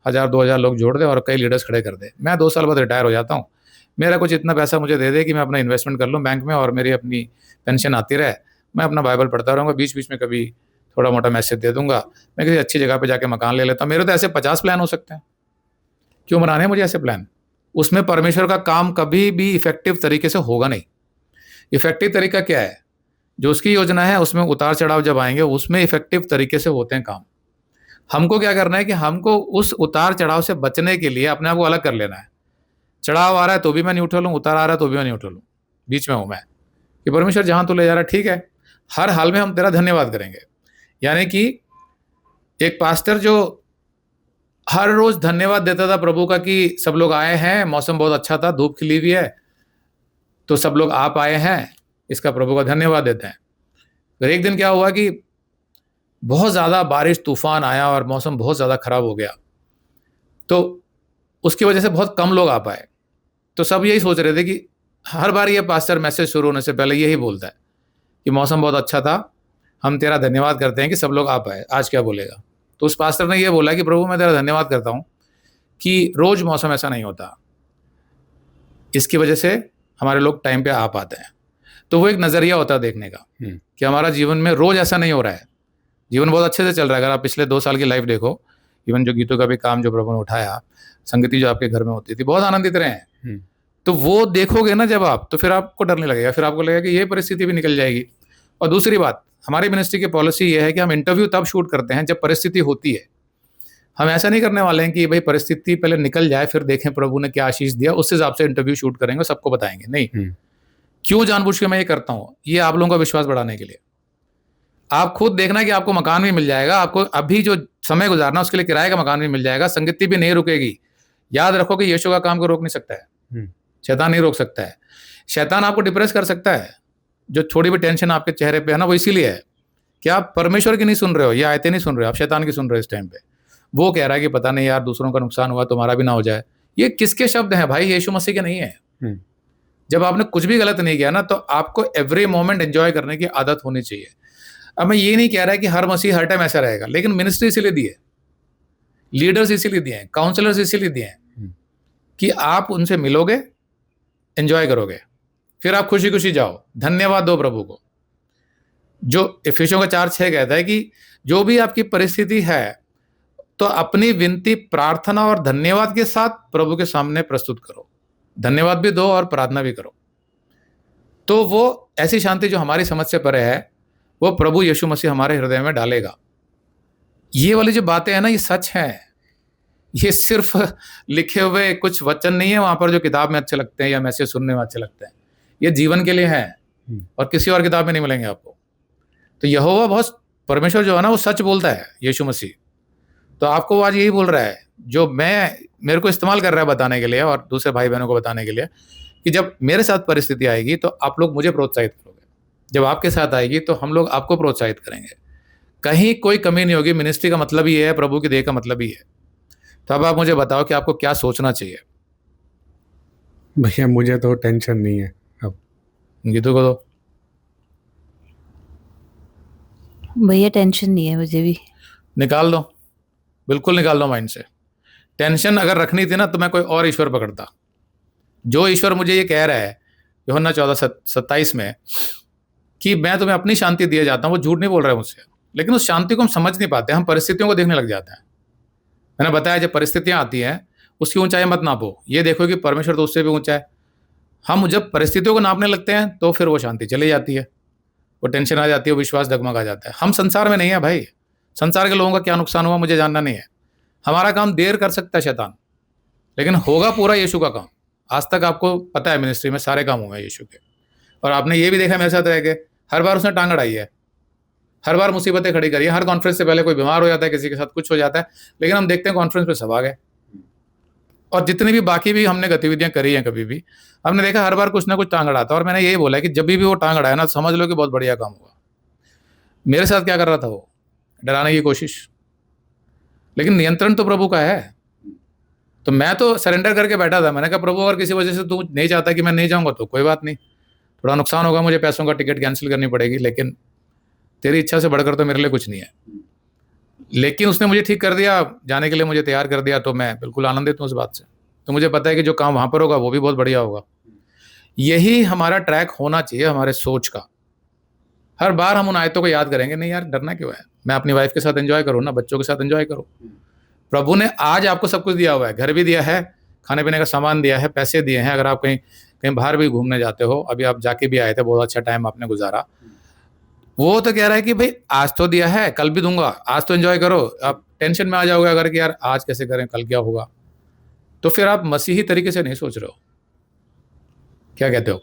1000-2000 लोग जोड़ दे और कई लीडर्स खड़े कर दे। मैं 2 साल बाद रिटायर हो जाता हूँ, मेरा कुछ इतना पैसा मुझे दे दे कि मैं अपना इन्वेस्टमेंट कर लूँ बैंक में और मेरी अपनी पेंशन आती रहे, मैं अपना बाइबल पढ़ता रहूँगा, बीच बीच में कभी थोड़ा मोटा मैसेज दे दूंगा, मैं किसी अच्छी जगह पे जाके मकान ले लेता हूँ। मेरे तो ऐसे 50 प्लान हो सकते हैं। क्यों बनाने हैं मुझे ऐसे प्लान? उसमें परमेश्वर का काम कभी भी इफेक्टिव तरीके से होगा नहीं। इफेक्टिव तरीका क्या है? जो उसकी योजना है उसमें उतार चढ़ाव जब आएंगे उसमें इफेक्टिव तरीके से होते हैं काम। हमको क्या करना है कि हमको उस उतार चढ़ाव से बचने के लिए अपने आप को अलग कर लेना है। चढ़ाव आ रहा है तो भी मैं न्यूट्रल हूँ, उतार आ रहा है तो भी मैं न्यूट्रल हूँ, बीच में हूँ मैं, कि परमेश्वर जहां तू ले जा रहा है ठीक है, हर हाल में हम तेरा धन्यवाद करेंगे। यानी कि एक पास्टर जो हर रोज धन्यवाद देता था प्रभु का कि सब लोग आए हैं, मौसम बहुत अच्छा था, धूप खिली हुई है, तो सब लोग आप आए हैं, इसका प्रभु का धन्यवाद देते हैं। फिर एक दिन क्या हुआ कि बहुत ज़्यादा बारिश, तूफान आया और मौसम बहुत ज़्यादा खराब हो गया, तो उसकी वजह से बहुत कम लोग आ पाए। तो सब यही सोच रहे थे कि हर बार ये पास्टर मैसेज शुरू होने से पहले यही बोलता है कि मौसम बहुत अच्छा था, हम तेरा धन्यवाद करते हैं कि सब लोग आ पाए, आज क्या बोलेगा? तो उस पास्टर ने ये बोला कि प्रभु मैं तेरा धन्यवाद करता हूँ कि रोज मौसम ऐसा नहीं होता, इसकी वजह से हमारे लोग टाइम पे आ पाते हैं। तो वो एक नज़रिया होता है देखने का कि हमारा जीवन में रोज ऐसा नहीं हो रहा है, जीवन बहुत अच्छे से चल रहा है। अगर आप पिछले 2 साल की लाइफ देखो, इवन जो गीतों का भी काम जो प्रभु ने उठाया, संगति जो आपके घर में होती थी, बहुत आनंदित रहे हैं, तो वो देखोगे ना जब आप, तो फिर आपको डर नहीं लगेगा, फिर आपको लगेगा कि ये परिस्थिति भी निकल जाएगी। और दूसरी बात, हमारी मिनिस्ट्री की पॉलिसी ये है कि हम इंटरव्यू तब शूट करते हैं जब परिस्थिति होती है। हम ऐसा नहीं करने वाले हैं कि भाई परिस्थिति पहले निकल जाए फिर देखें प्रभु ने क्या आशीष दिया, उस हिसाब से इंटरव्यू शूट करेंगे, सबको बताएंगे। नहीं, क्यों जानबूझ के मैं ये करता हूँ? ये आप लोगों का विश्वास बढ़ाने के लिए। आप खुद देखना कि आपको मकान भी मिल जाएगा, आपको अभी जो समय गुजारना उसके लिए किराए का मकान भी मिल जाएगा, संगति भी नहीं रुकेगी। याद रखो कि यीशु का काम को रोक नहीं सकता है, शैतान नहीं रोक सकता है। शैतान आपको डिप्रेस कर सकता है, जो थोड़ी भी टेंशन आपके चेहरे पे है ना, वो इसीलिए है कि आप परमेश्वर की नहीं सुन रहे हो, या आयतें नहीं सुन रहे हो, आप शैतान की सुन रहे हो इस टाइम पे। वो कह रहा है कि पता नहीं यार, दूसरों का नुकसान हुआ तुम्हारा भी ना हो जाए। ये किसके शब्द हैं भाई? यीशु मसीह के नहीं है। जब आपने कुछ भी गलत नहीं किया ना, तो आपको एवरी मोमेंट एंजॉय करने की आदत होनी चाहिए। अब मैं ये नहीं कह रहा कि हर मसीह हर टाइम ऐसा रहेगा, लेकिन मिनिस्ट्री इसीलिए दी है, लीडर्स इसीलिए दिए हैं, काउंसलर्स इसीलिए दिए हैं कि आप उनसे मिलोगे, एंजॉय करोगे, फिर आप खुशी खुशी जाओ, धन्यवाद दो प्रभु को। जो इफिसियों का 4:6 कहता है कि जो भी आपकी परिस्थिति है तो अपनी विनती प्रार्थना और धन्यवाद के साथ प्रभु के सामने प्रस्तुत करो। धन्यवाद भी दो और प्रार्थना भी करो। तो वो ऐसी शांति जो हमारी समझ से परे है, वो प्रभु यीशु मसीह हमारे हृदय में डालेगा। ये वाली जो बातें हैं ना, ये सच हैं। ये सिर्फ लिखे हुए कुछ वचन नहीं है वहां पर जो किताब में अच्छे लगते हैं या मैसेज सुनने में अच्छे लगते हैं। ये जीवन के लिए है और किसी और किताब में नहीं मिलेंगे आपको। तो यहोवा बहुत, परमेश्वर जो है ना, वो सच बोलता है, यीशु मसीह। तो आपको आज यही बोल रहा है, जो मेरे को इस्तेमाल कर रहा है बताने के लिए और दूसरे भाई बहनों को बताने के लिए, कि जब मेरे साथ परिस्थिति आएगी तो आप लोग मुझे प्रोत्साहित करोगे, जब आपके साथ आएगी तो हम लोग आपको प्रोत्साहित करेंगे। कहीं कोई कमी नहीं होगी। मिनिस्ट्री का मतलब ही है, प्रभु की देह का मतलब ही है। तो अब आप मुझे बताओ कि आपको क्या सोचना चाहिए। भैया मुझे तो टेंशन नहीं है अब। गीतू को दो। भैया टेंशन नहीं है मुझे भी। निकाल दो, बिल्कुल निकाल दो माइंड से। टेंशन अगर रखनी थी ना तो मैं कोई और ईश्वर पकड़ता। जो ईश्वर मुझे ये कह रहा है यूहन्ना 14:27 में कि मैं तुम्हें अपनी शांति दिए जाता हूँ, वो झूठ नहीं बोल रहा है मुझसे। लेकिन उस शांति को हम समझ नहीं पाते, हम परिस्थितियों को देखने लग जाते हैं। मैंने बताया जब परिस्थितियां आती हैं उसकी ऊंचाई मत नापो, ये देखो कि परमेश्वर तो उससे भी ऊंचा है। हम जब परिस्थितियों को नापने लगते हैं तो फिर वो शांति चली जाती है, वो टेंशन आ जाती है, वो विश्वास डगमगा जाता है। हम संसार में नहीं है भाई। संसार के लोगों का क्या नुकसान हुआ मुझे जानना नहीं है। हमारा काम देर कर सकता है शैतान, लेकिन होगा पूरा यीशु का काम। आज तक आपको पता है मिनिस्ट्री में सारे काम हुए यीशु के, और आपने ये भी देखा मेरे साथ रह के, हर बार उसने टांग अड़ाई है, हर बार मुसीबतें खड़ी करी है। हर कॉन्फ्रेंस से पहले कोई बीमार हो जाता है, किसी के साथ कुछ हो जाता है, लेकिन हम देखते हैं कॉन्फ्रेंस पे सब आ गए। और जितनी भी बाकी भी हमने गतिविधियां करी हैं, कभी भी हमने देखा हर बार कुछ ना कुछ टांग अड़ाता है। और मैंने यही बोला कि जब भी वो टांग अड़ाया ना, समझ लो कि बहुत बढ़िया काम हुआ। मेरे साथ क्या कर रहा था वो, डराने की कोशिश, लेकिन नियंत्रण तो प्रभु का है। तो मैं तो सरेंडर करके बैठा था। मैंने कहा प्रभु अगर किसी वजह से तू नहीं चाहता कि मैं नहीं जाऊंगा तो कोई बात नहीं, थोड़ा नुकसान होगा, मुझे पैसों का टिकट कैंसिल करनी पड़ेगी, लेकिन तेरी इच्छा से बढ़कर तो मेरे लिए कुछ नहीं है। लेकिन उसने मुझे ठीक कर दिया, जाने के लिए मुझे तैयार कर दिया, तो मैं बिल्कुल आनंदित हूँ उस बात से। तो मुझे पता है कि जो काम वहाँ पर होगा वो भी बहुत बढ़िया होगा। यही हमारा ट्रैक होना चाहिए हमारे सोच का। हर बार हम उन आयतों को याद करेंगे, नहीं यार डरना क्यों है, मैं अपनी वाइफ के साथ एंजॉय करूँ ना, बच्चों के साथ एंजॉय करूँ। प्रभु ने आज आपको सब कुछ दिया हुआ है, घर भी दिया है, खाने पीने का सामान दिया है, पैसे दिए हैं। अगर आप कहीं कहीं बाहर भी घूमने जाते हो, अभी आप जाके भी आए थे, बहुत अच्छा टाइम आपने गुजारा। वो तो कह रहा है कि भाई आज तो दिया है, कल भी दूंगा, आज तो एंजॉय करो। आप टेंशन में आ जाओगे अगर कि यार आज कैसे करें, कल क्या होगा, तो फिर आप मसीही तरीके से नहीं सोच रहे हो। क्या कहते हो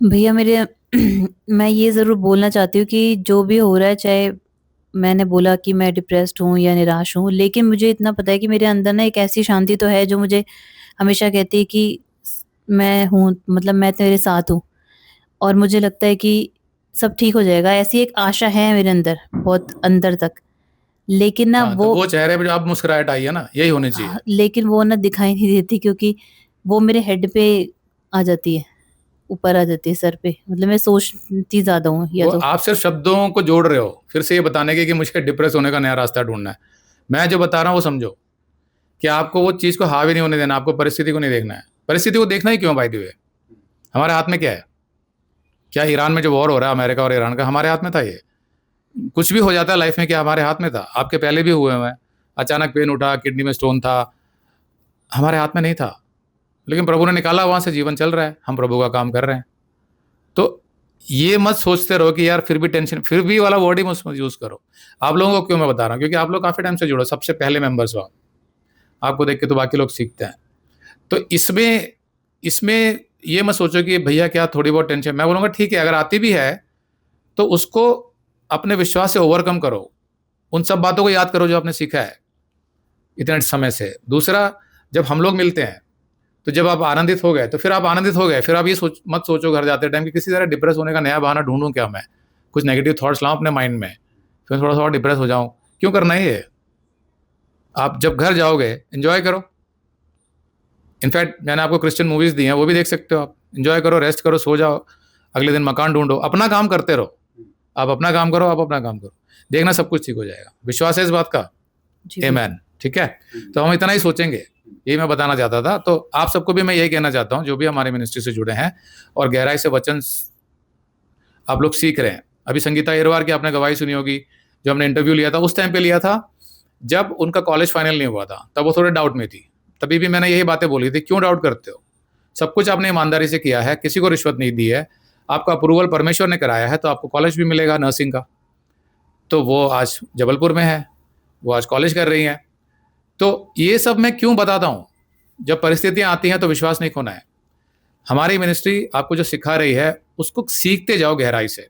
भैया मेरे मैं ये ज़रूर बोलना चाहती हूँ कि जो भी हो रहा है, चाहे मैंने बोला कि मैं डिप्रेस्ड हूँ या निराश हूँ, लेकिन मुझे इतना पता है कि मेरे अंदर ना एक ऐसी शांति तो है जो मुझे हमेशा कहती है कि मैं हूँ, मतलब मैं तेरे साथ हूँ, और मुझे लगता है कि सब ठीक हो जाएगा। ऐसी एक आशा है मेरे अंदर, बहुत अंदर तक। लेकिन ना हाँ, तो वो चेहरे पे जो आप मुस्कुराहट आई है ना, यही होनी चाहिए। लेकिन वो ना दिखाई नहीं देती, क्योंकि वो मेरे हेड पे आ जाती है, ऊपर आ जाती है सर पे। मतलब मैं सोचती ज्यादा हूँ या तो। आप सिर्फ शब्दों को जोड़ रहे हो फिर से ये बताने के कि मुझे डिप्रेस होने का नया रास्ता ढूंढना है। मैं जो बता रहा हूँ वो समझो कि आपको वो चीज़ को हावी नहीं होने देना, आपको परिस्थिति को नहीं देखना है। परिस्थिति को देखना ही क्यों बाय द वे, हमारे हाथ में क्या है? क्या ईरान में जो वॉर हो रहा है अमेरिका और ईरान का, हमारे हाथ में था? ये कुछ भी हो जाता है लाइफ में, क्या हमारे हाथ में था? आपके पहले भी हुए हैं, अचानक पेन उठा, किडनी में स्टोन था, हमारे हाथ में नहीं था, लेकिन प्रभु ने निकाला, वहां से जीवन चल रहा है, हम प्रभु का काम कर रहे हैं। तो ये मत सोचते रहो कि यार फिर भी टेंशन, फिर भी वाला वर्ड ही मत यूज करो। आप लोगों को क्यों मैं बता रहा हूँ, क्योंकि आप लोग काफी टाइम से जुड़ो, सबसे पहले मेंबर्स हो आप, आपको देख के तो बाकी लोग सीखते हैं। तो इसमें ये मत सोचो कि भैया क्या थोड़ी बहुत टेंशन। मैं बोलूँगा ठीक है, अगर आती भी है तो उसको अपने विश्वास से ओवरकम करो, उन सब बातों को याद करो जो आपने सीखा है इतने समय से। दूसरा, जब हम लोग मिलते हैं तो जब आप आनंदित हो गए तो फिर आप आनंदित हो गए, फिर आप ये मत सोचो घर जाते टाइम कि किसी तरह डिप्रेस होने का नया बहाना ढूंढूं क्या, मैं कुछ नेगेटिव थॉट्स लाऊं अपने माइंड में, फिर थोड़ा थोड़ा डिप्रेस हो जाऊं। क्यों करना है ये? आप जब घर जाओगे एंजॉय करो। इनफैक्ट मैंने आपको क्रिश्चियन मूवीज़ दी हैं, वो भी देख सकते हो आप। एंजॉय करो, रेस्ट करो, सो जाओ, अगले दिन मकान ढूंढो, अपना काम करते रहो। आप अपना काम करो, आप अपना काम करो, देखना सब कुछ ठीक हो जाएगा। विश्वास है इस बात का? आमेन। ठीक है, तो हम इतना ही सोचेंगे यही मैं बताना चाहता था। तो आप सबको भी मैं यही कहना चाहता हूँ जो भी हमारे मिनिस्ट्री से जुड़े हैं और गहराई से वचन आप लोग सीख रहे हैं। अभी संगीता अहिरवार की आपने गवाही सुनी होगी, जो हमने इंटरव्यू लिया था उस टाइम पे लिया था जब उनका कॉलेज फाइनल नहीं हुआ था, तब वो थोड़े डाउट में थी। तभी भी मैंने यही बातें बोली थी, क्यों डाउट करते हो, सब कुछ आपने ईमानदारी से किया है, किसी को रिश्वत नहीं दी है, आपका अप्रूवल परमेश्वर ने कराया है, तो आपको कॉलेज भी मिलेगा नर्सिंग का। तो वो आज जबलपुर में है, वो आज कॉलेज कर रही हैं। तो ये सब मैं क्यों बताता हूँ, जब परिस्थितियां आती हैं तो विश्वास नहीं खोना है। हमारी मिनिस्ट्री आपको जो सिखा रही है उसको सीखते जाओ गहराई से,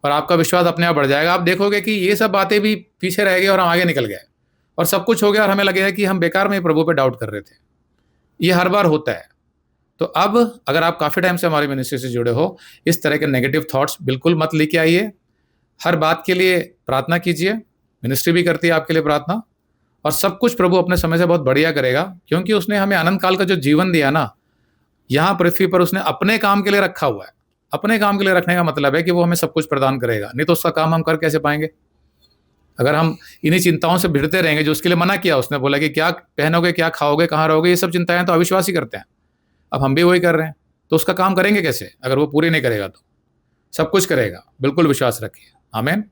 और आपका विश्वास अपने आप बढ़ जाएगा। आप देखोगे कि ये सब बातें भी पीछे रह गई और हम आगे निकल गए और सब कुछ हो गया और हमें लगेगा कि हम बेकार में प्रभु पे डाउट कर रहे थे। ये हर बार होता है। तो अब अगर आप काफ़ी टाइम से हमारी मिनिस्ट्री से जुड़े हो, इस तरह के नेगेटिव थॉट्स बिल्कुल मत लेके आइए। हर बात के लिए प्रार्थना कीजिए, मिनिस्ट्री भी करती है आपके लिए प्रार्थना, और सब कुछ प्रभु अपने समय से बहुत बढ़िया करेगा, क्योंकि उसने हमें अनंत काल का जो जीवन दिया ना, यहाँ पृथ्वी पर उसने अपने काम के लिए रखा हुआ है। अपने काम के लिए रखने का मतलब है कि वो हमें सब कुछ प्रदान करेगा, नहीं तो उसका काम हम कर कैसे पाएंगे। अगर हम इन्हीं चिंताओं से भिड़ते रहेंगे, जो उसके लिए मना किया, उसने बोला कि क्या पहनोगे, क्या खाओगे, कहाँ रहोगे, ये सब चिंताएं तो अविश्वास ही करते हैं। अब हम भी वही कर रहे हैं, तो उसका काम करेंगे कैसे अगर वो पूरी नहीं करेगा। तो सब कुछ करेगा, बिल्कुल विश्वास रखिए। आमीन।